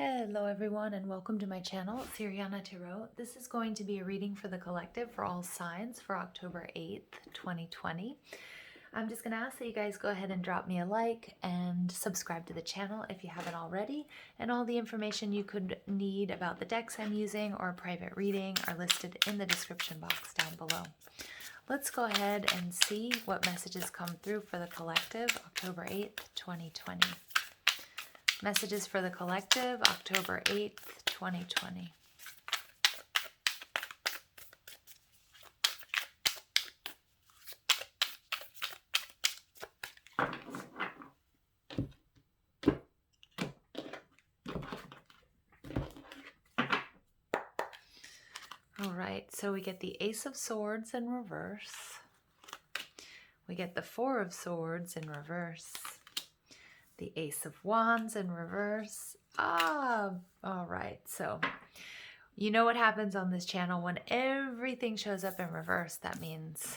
Hello everyone and welcome to my channel, Siriana Tarot. This is going to be a reading for the collective for all signs for October 8th, 2020. I'm just going to ask that you guys go ahead and drop me a like and subscribe to the channel if you haven't already. And all the information you could need about the decks I'm using or a private reading are listed in the description box down below. Let's go ahead and see what messages come through for the collective, October 8th, 2020. Messages for the collective, October 8th, 2020. All right, so we get the Ace of Swords in reverse. We get the Four of Swords in reverse. The Ace of Wands in reverse. All right. So you know what happens on this channel when everything shows up in reverse. That means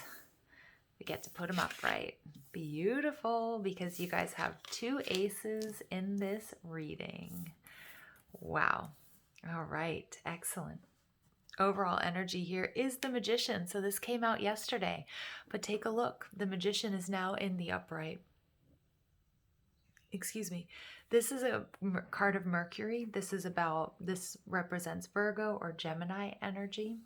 we get to put them upright. Beautiful, because you guys have two aces in this reading. Wow. All right. Excellent. Overall energy here is the Magician. So this came out yesterday, but take a look. The Magician is now in the upright. Excuse me. This is a card of Mercury. This represents Virgo or Gemini energy.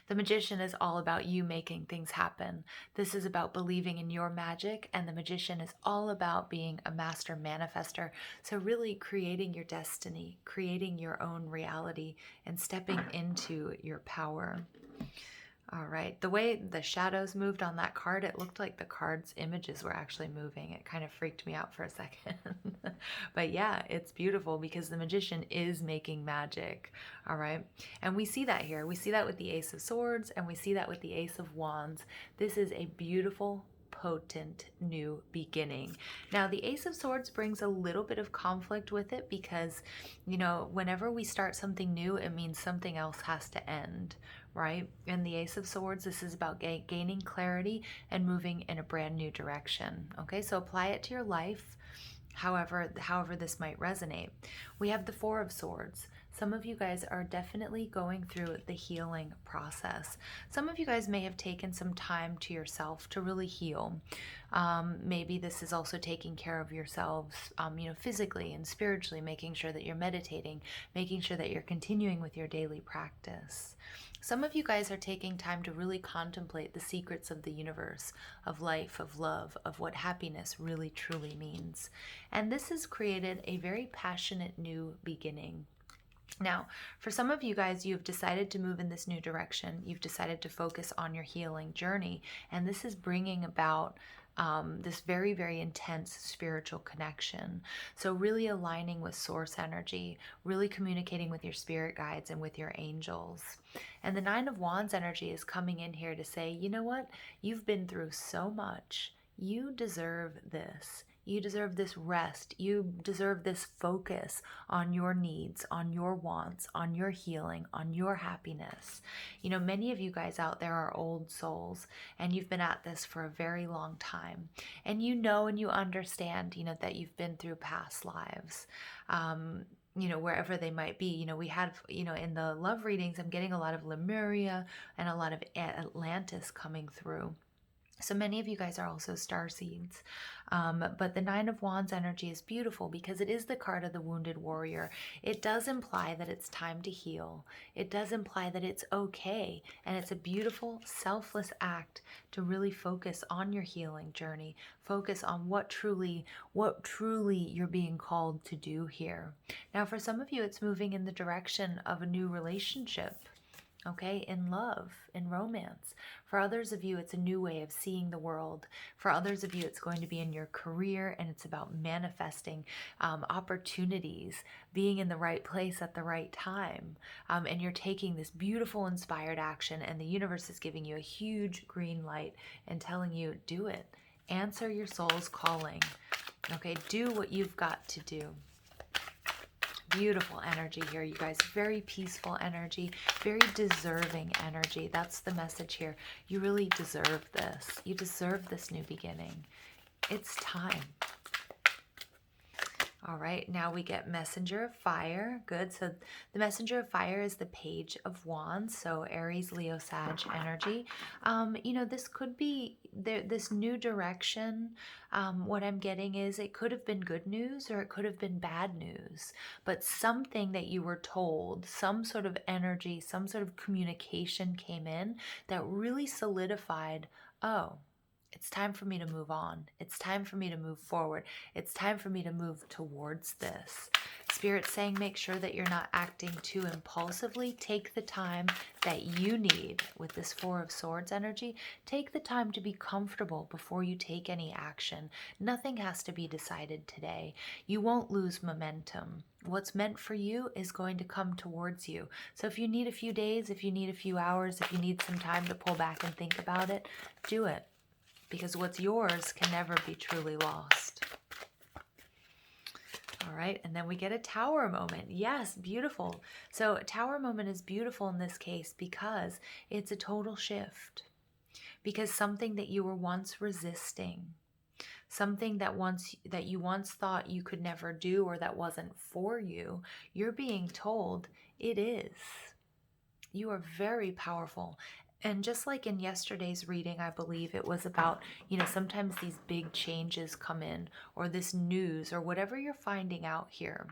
The Magician is all about you making things happen. This is about believing in your magic, and the Magician is all about being a master manifester. So really creating your destiny, creating your own reality, and stepping into your power. All right, the way the shadows moved on that card, it looked like the card's images were actually moving. It kind of freaked me out for a second. But yeah, it's beautiful because the Magician is making magic. All right, and we see that here. We see that with the Ace of Swords, and we see that with the Ace of Wands. This is a beautiful, potent new beginning. Now, the Ace of Swords brings a little bit of conflict with it because, you know, whenever we start something new, it means something else has to end, right? And the Ace of Swords, this is about gaining clarity and moving in a brand new direction. Okay, so apply it to your life, however this might resonate. We have the Four of Swords. Some of you guys are definitely going through the healing process. Some of you guys may have taken some time to yourself to really heal. Maybe this is also taking care of yourselves, physically and spiritually, making sure that you're meditating, making sure that you're continuing with your daily practice. Some of you guys are taking time to really contemplate the secrets of the universe, of life, of love, of what happiness really truly means. And this has created a very passionate new beginning. Now, for some of you guys, you've decided to move in this new direction. You've decided to focus on your healing journey, and this is bringing about this very, very intense spiritual connection. So really aligning with source energy, really communicating with your spirit guides and with your angels. And the Nine of Wands energy is coming in here to say, you know what? You've been through so much. You deserve this. You deserve this rest. You deserve this focus on your needs, on your wants, on your healing, on your happiness. You know, many of you guys out there are old souls, and you've been at this for a very long time. And you know and you understand, you know, that you've been through past lives. Wherever they might be. We had, in the love readings, I'm getting a lot of Lemuria and a lot of Atlantis coming through. So many of you guys are also starseeds. But the Nine of Wands energy is beautiful because it is the card of the wounded warrior. It does imply that it's time to heal. It does imply that it's okay. And it's a beautiful, selfless act to really focus on your healing journey. Focus on what truly you're being called to do here. Now, for some of you, it's moving in the direction of a new relationship. Okay, in love, in romance. For others of you, it's a new way of seeing the world. For others of you, it's going to be in your career, and it's about manifesting opportunities, being in the right place at the right time. And you're taking this beautiful, inspired action, and the universe is giving you a huge green light and telling you, do it. Answer your soul's calling. Okay, do what you've got to do. Beautiful energy here, you guys. Very peaceful energy, very deserving energy. That's the message here. You really deserve this. You deserve this new beginning. It's time. All right, now we get Messenger of Fire. Good. So the Messenger of Fire is the Page of Wands. So Aries, Leo, Sag energy. This could be this new direction. What I'm getting is it could have been good news or it could have been bad news. But something that you were told, some sort of energy, some sort of communication came in that really solidified, oh, it's time for me to move on. It's time for me to move forward. It's time for me to move towards this. Spirit's saying make sure that you're not acting too impulsively. Take the time that you need with this Four of Swords energy. Take the time to be comfortable before you take any action. Nothing has to be decided today. You won't lose momentum. What's meant for you is going to come towards you. So if you need a few days, if you need a few hours, if you need some time to pull back and think about it, do it. Because what's yours can never be truly lost. All right, and then we get a Tower moment. Yes, beautiful. So a Tower moment is beautiful in this case because it's a total shift. Because something that you were once resisting, something that you once thought you could never do or that wasn't for you, you're being told it is. You are very powerful. And just like in yesterday's reading, I believe it was about, sometimes these big changes come in, or this news, or whatever you're finding out here.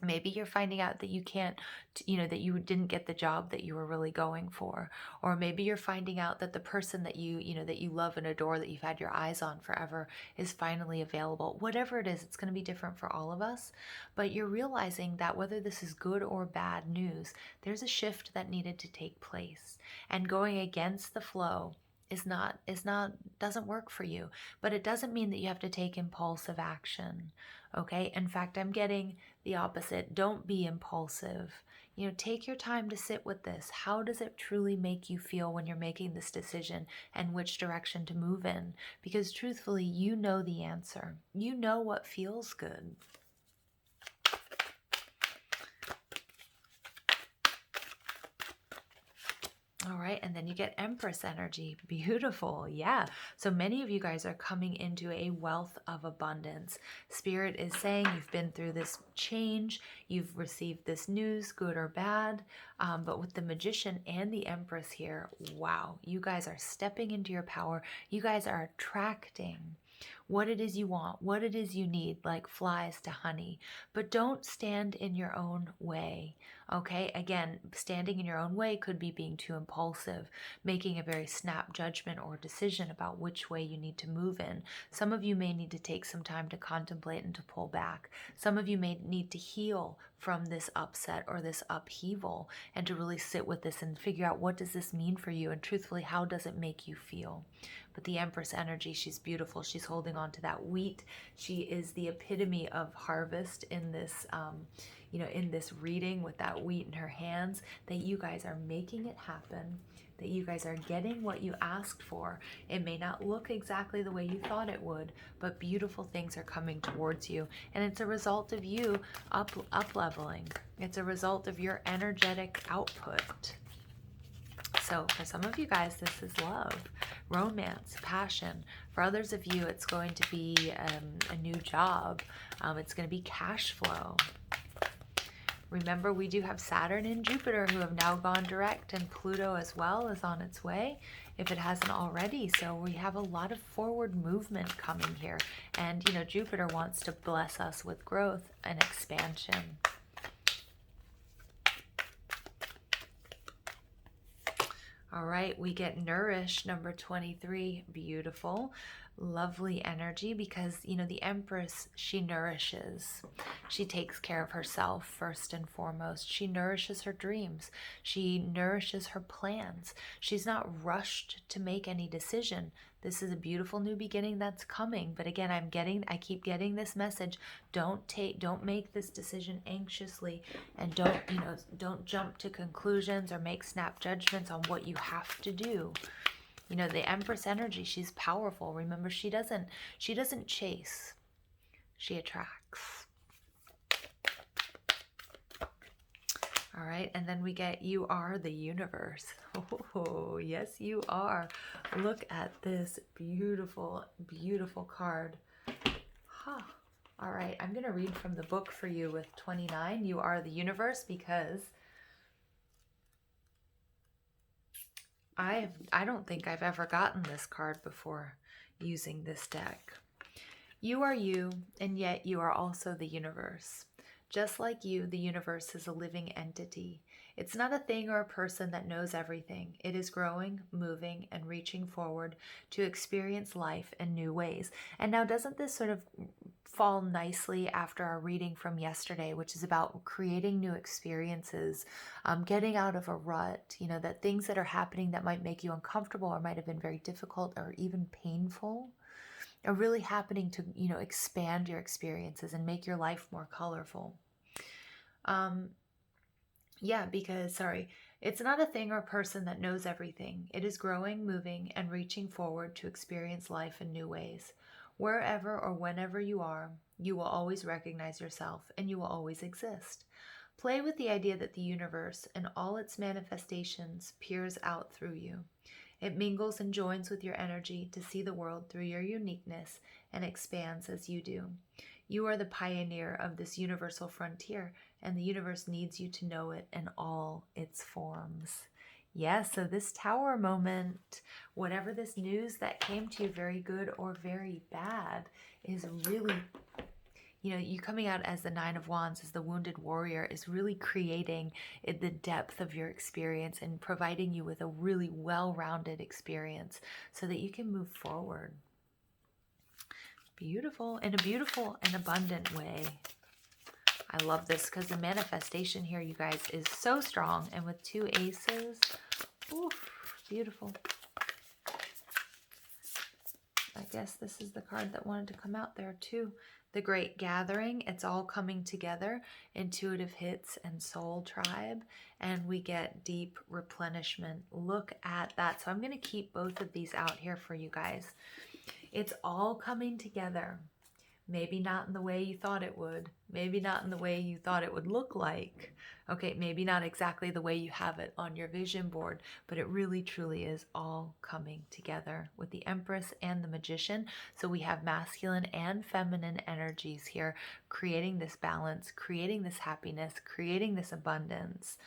Maybe you're finding out that you can't, that you didn't get the job that you were really going for. Or maybe you're finding out that the person that that you love and adore, that you've had your eyes on forever, is finally available. Whatever it is, it's going to be different for all of us. But you're realizing that whether this is good or bad news, there's a shift that needed to take place. And going against the flow doesn't work for you. But it doesn't mean that you have to take impulsive action. Okay? In fact, I'm getting the opposite. Don't be impulsive. Take your time to sit with this. How does it truly make you feel when you're making this decision and which direction to move in? Because truthfully, you know the answer. You know what feels good. All right, and then you get Empress energy. Beautiful, yeah. So many of you guys are coming into a wealth of abundance. Spirit is saying you've been through this change, you've received this news, good or bad, but with the Magician and the Empress here, wow, you guys are stepping into your power. You guys are attracting what it is you want, what it is you need, like flies to honey. But don't stand in your own way, okay? Again, standing in your own way could be being too impulsive, making a very snap judgment or decision about which way you need to move in. Some of you may need to take some time to contemplate and to pull back. Some of you may need to heal from this upset or this upheaval and to really sit with this and figure out what does this mean for you, and truthfully, how does it make you feel? But the Empress energy, she's beautiful. She's holding on to that wheat. She is the epitome of harvest in this, in this reading with that wheat in her hands, that you guys are making it happen, that you guys are getting what you asked for. It may not look exactly the way you thought it would, but beautiful things are coming towards you. And it's a result of you up-leveling. It's a result of your energetic output. So for some of you guys, this is love, romance, passion. For others of you, it's going to be a new job. It's going to be cash flow. Remember, we do have Saturn and Jupiter who have now gone direct, and Pluto as well is on its way, if it hasn't already. So we have a lot of forward movement coming here. And, Jupiter wants to bless us with growth and expansion. All right, we get Nourish, number 23. Beautiful, lovely energy, because, the Empress, she nourishes. She takes care of herself first and foremost. She nourishes her dreams. She nourishes her plans. She's not rushed to make any decision. This is a beautiful new beginning that's coming. But again, I keep getting this message. Don't make this decision anxiously, and don't jump to conclusions or make snap judgments on what you have to do. The Empress energy, she's powerful. Remember, she doesn't chase. She attracts. All right, and then we get You Are the Universe. Oh, yes, you are. Look at this beautiful, beautiful card. Huh. All right, I'm going to read from the book for you with 29. You are the universe, because I don't think I've ever gotten this card before using this deck. You are you, and yet you are also the universe. Just like you, the universe is a living entity. It's not a thing or a person that knows everything. It is growing, moving, and reaching forward to experience life in new ways. And now, doesn't this sort of fall nicely after our reading from yesterday, which is about creating new experiences, getting out of a rut, that things that are happening that might make you uncomfortable or might have been very difficult or even painful are really happening to, expand your experiences and make your life more colorful. It's not a thing or a person that knows everything. It is growing, moving, and reaching forward to experience life in new ways. Wherever or whenever you are, you will always recognize yourself and you will always exist. Play with the idea that the universe and all its manifestations peers out through you. It mingles and joins with your energy to see the world through your uniqueness and expands as you do. You are the pioneer of this universal frontier, and the universe needs you to know it in all its forms. Yes, so this tower moment, whatever this news that came to you, very good or very bad, is really, you coming out as the Nine of Wands, as the wounded warrior, is really creating the depth of your experience and providing you with a really well-rounded experience so that you can move forward. Beautiful, in a beautiful and abundant way. I love this because the manifestation here, you guys, is so strong. And with 2 aces, oof, beautiful. I guess this is the card that wanted to come out there too. The Great Gathering. It's all coming together. Intuitive Hits and Soul Tribe. And we get Deep Replenishment. Look at that. So I'm going to keep both of these out here for you guys. It's all coming together. Maybe not in the way you thought it would. Maybe not in the way you thought it would look like. Okay, maybe not exactly the way you have it on your vision board, but it really truly is all coming together with the Empress and the Magician. So we have masculine and feminine energies here, creating this balance, creating this happiness, creating this abundance.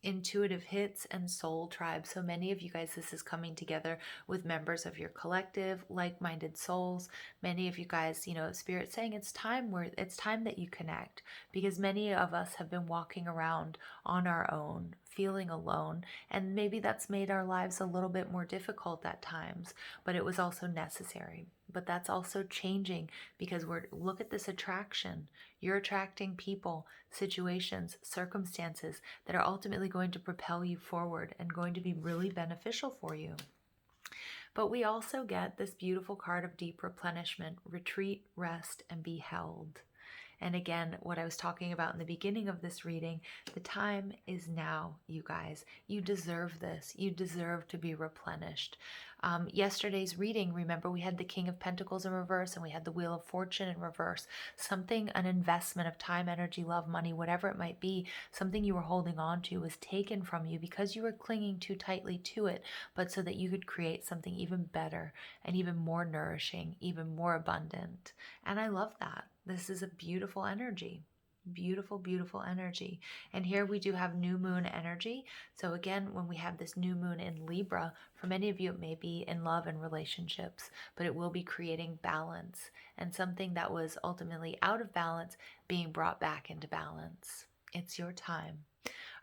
Intuitive Hits and Soul Tribe. So many of you guys, this is coming together with members of your collective, like-minded souls. Many of you guys, Spirit saying it's time that you connect, because many of us have been walking around on our own, feeling alone, and maybe that's made our lives a little bit more difficult at times, but it was also necessary. But that's also changing, because look at this attraction. You're attracting people, situations, circumstances that are ultimately going to propel you forward and going to be really beneficial for you. But we also get this beautiful card of deep replenishment, retreat, rest, and be held. And again, what I was talking about in the beginning of this reading, the time is now, you guys. You deserve this. You deserve to be replenished. Yesterday's reading, remember, we had the King of Pentacles in reverse and we had the Wheel of Fortune in reverse. Something, an investment of time, energy, love, money, whatever it might be, something you were holding on to was taken from you because you were clinging too tightly to it, but so that you could create something even better and even more nourishing, even more abundant. And I love that. This is a beautiful energy. Beautiful, beautiful energy. And here we do have new moon energy. So again, when we have this new moon in Libra, for many of you, it may be in love and relationships, but it will be creating balance and something that was ultimately out of balance being brought back into balance. It's your time.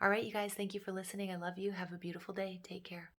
All right, you guys, thank you for listening. I love you. Have a beautiful day. Take care.